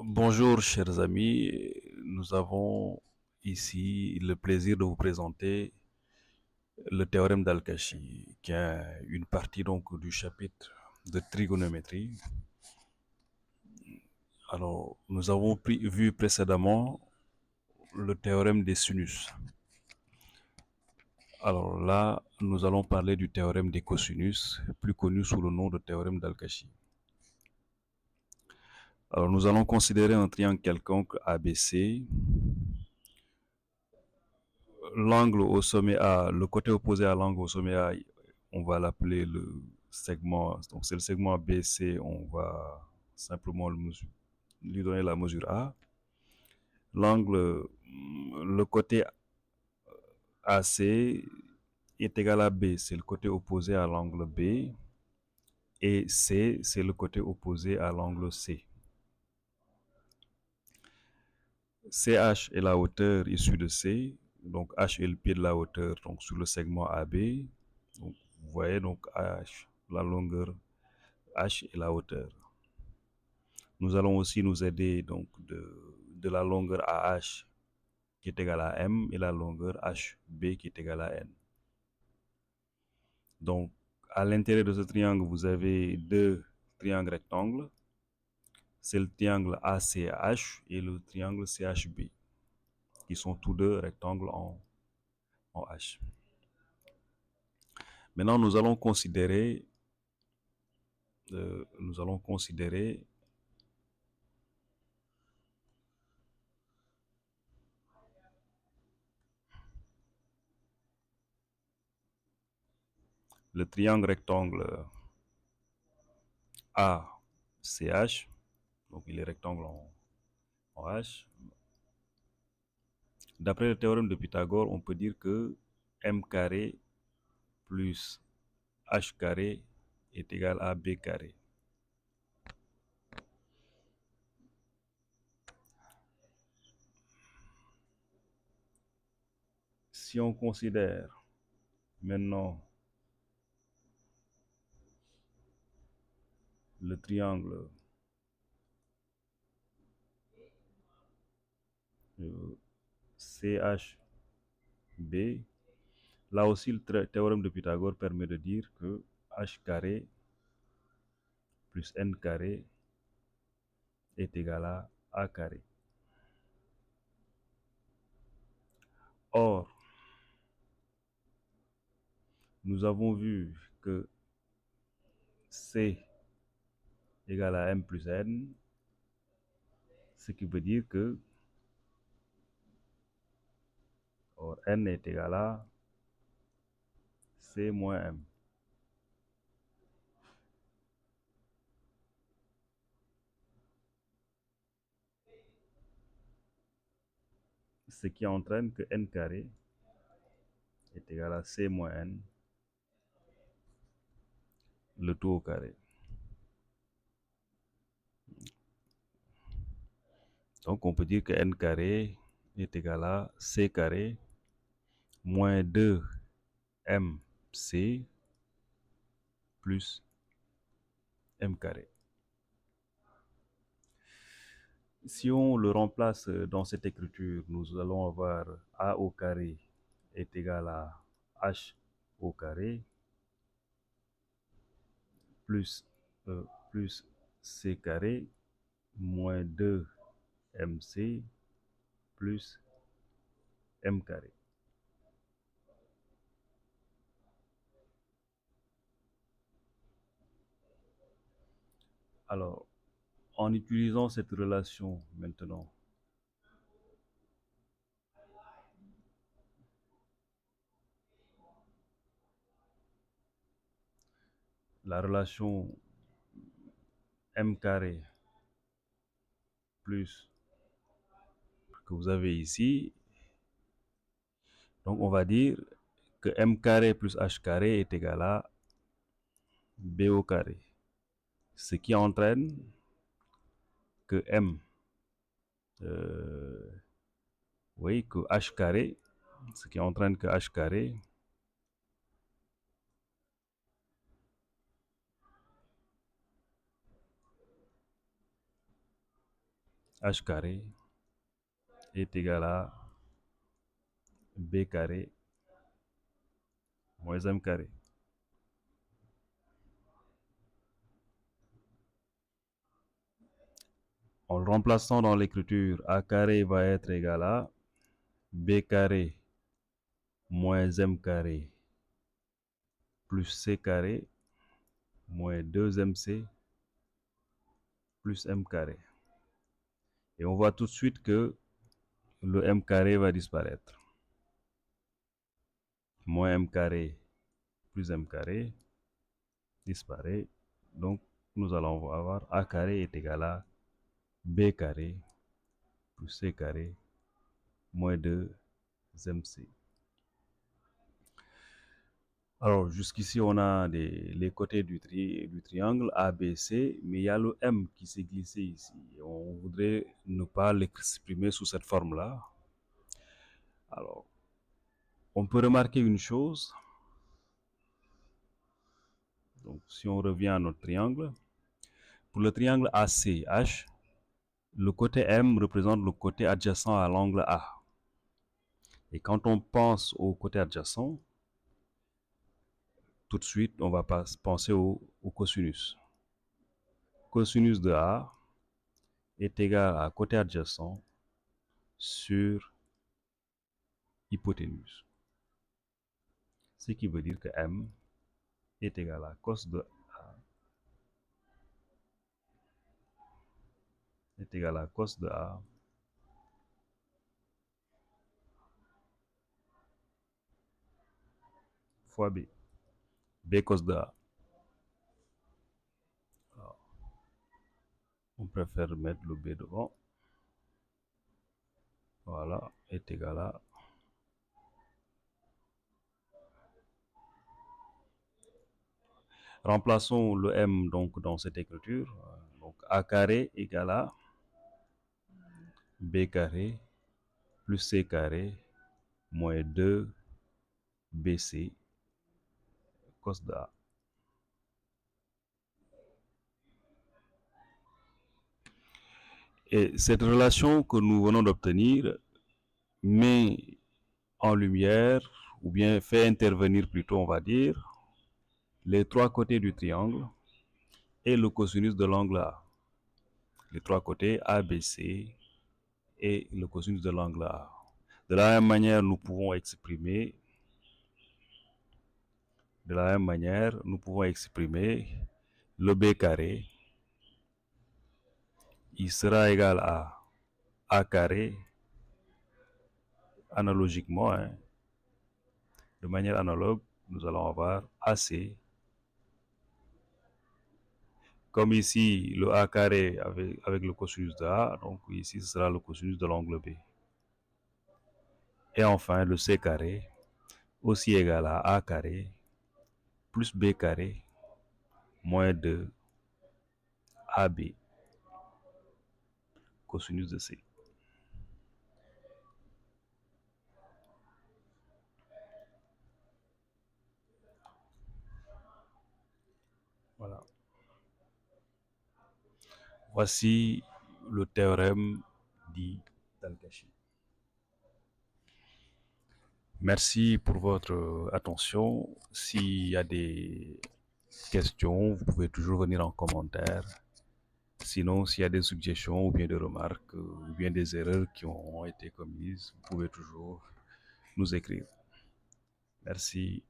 Bonjour chers amis, nous avons ici le plaisir de vous présenter le théorème d'Al-Kashi, qui est une partie donc du chapitre de trigonométrie. Alors, nous avons vu précédemment le théorème des sinus. Alors là, nous allons parler du théorème des cosinus, plus connu sous le nom de théorème d'Al-Kashi. Alors, nous allons considérer un triangle quelconque ABC. L'angle au sommet A, le côté opposé à l'angle au sommet A, on va l'appeler le segment, donc c'est le segment BC, on va simplement lui donner la mesure A. L'angle, le côté AC est égal à B, c'est le côté opposé à l'angle B, et C, c'est le côté opposé à l'angle C. CH est la hauteur issue de C, donc H est le pied de la hauteur, donc sur le segment AB. Donc, vous voyez donc H, la longueur H et la hauteur. Nous allons aussi nous aider donc de la longueur AH qui est égale à M et la longueur HB qui est égale à N. Donc, à l'intérieur de ce triangle, vous avez deux triangles rectangles. C'est le triangle ACH et le triangle CHB, qui sont tous deux rectangles en H. Maintenant, nous allons considérer le triangle rectangle ACH. Donc, il est rectangle en H. D'après le théorème de Pythagore, on peut dire que m carré plus h carré est égal à b carré. Si on considère maintenant le triangle CHB, là aussi le théorème de Pythagore permet de dire que h carré plus n carré est égal à a carré. Or, nous avons vu que C égale à m plus n, ce qui veut dire que n est égal à C moins m. Ce qui entraîne que n carré est égal à C moins n, le tout au carré. Donc on peut dire que n carré est égal à C carré moins 2mc plus m carré. Si on le remplace dans cette écriture, nous allons avoir a au carré est égal à h au carré plus, plus c carré moins 2mc plus m carré. Alors, en utilisant cette relation maintenant, la relation m carré plus que vous avez ici, donc on va dire que m carré plus h carré est égal à b au carré, ce qui entraîne que oui, que h carré, ce qui entraîne que h carré h carré est égal à b carré moins m carré. En le remplaçant dans l'écriture, a carré va être égal à b carré moins m carré plus c carré moins 2mc plus m carré. Et on voit tout de suite que le m carré va disparaître. Moins m carré plus m carré disparaît. Donc, nous allons avoir a carré est égal à b carré plus c carré moins 2mc. Alors, jusqu'ici, on a les côtés du triangle ABC, mais il y a le M qui s'est glissé ici. On voudrait ne pas l'exprimer sous cette forme-là. Alors, on peut remarquer une chose. Donc, si on revient à notre triangle, pour le triangle ACH, le côté M représente le côté adjacent à l'angle A. Et quand on pense au côté adjacent, tout de suite, on va penser au cosinus. Cosinus de A est égal à côté adjacent sur hypoténuse. Ce qui veut dire que M est égal à cos de A est égal à cos de A fois B. B cos de A. Alors, on préfère mettre le B devant. Voilà, est égal à remplaçons le M donc dans cette écriture. Donc A carré égale à B carré plus C carré moins 2 BC cos de A. Et cette relation que nous venons d'obtenir met en lumière, ou bien fait intervenir plutôt, on va dire, les trois côtés du triangle et le cosinus de l'angle A. Les trois côtés ABC et le cosinus de l'angle A. De la même manière, nous pouvons exprimer le B carré. Il sera égal à A carré, analogiquement, de manière analogue, nous allons avoir AC. Comme ici, le A carré avec le cosinus de A, donc ici, ce sera le cosinus de l'angle B. Et enfin, le C carré, aussi égal à A carré, plus B carré, moins 2 AB, cosinus de C. Voilà. Voici le théorème dit d'Al-Kashi. Merci pour votre attention. S'il y a des questions, vous pouvez toujours venir en commentaire. Sinon, s'il y a des suggestions ou bien des remarques ou bien des erreurs qui ont été commises, vous pouvez toujours nous écrire. Merci.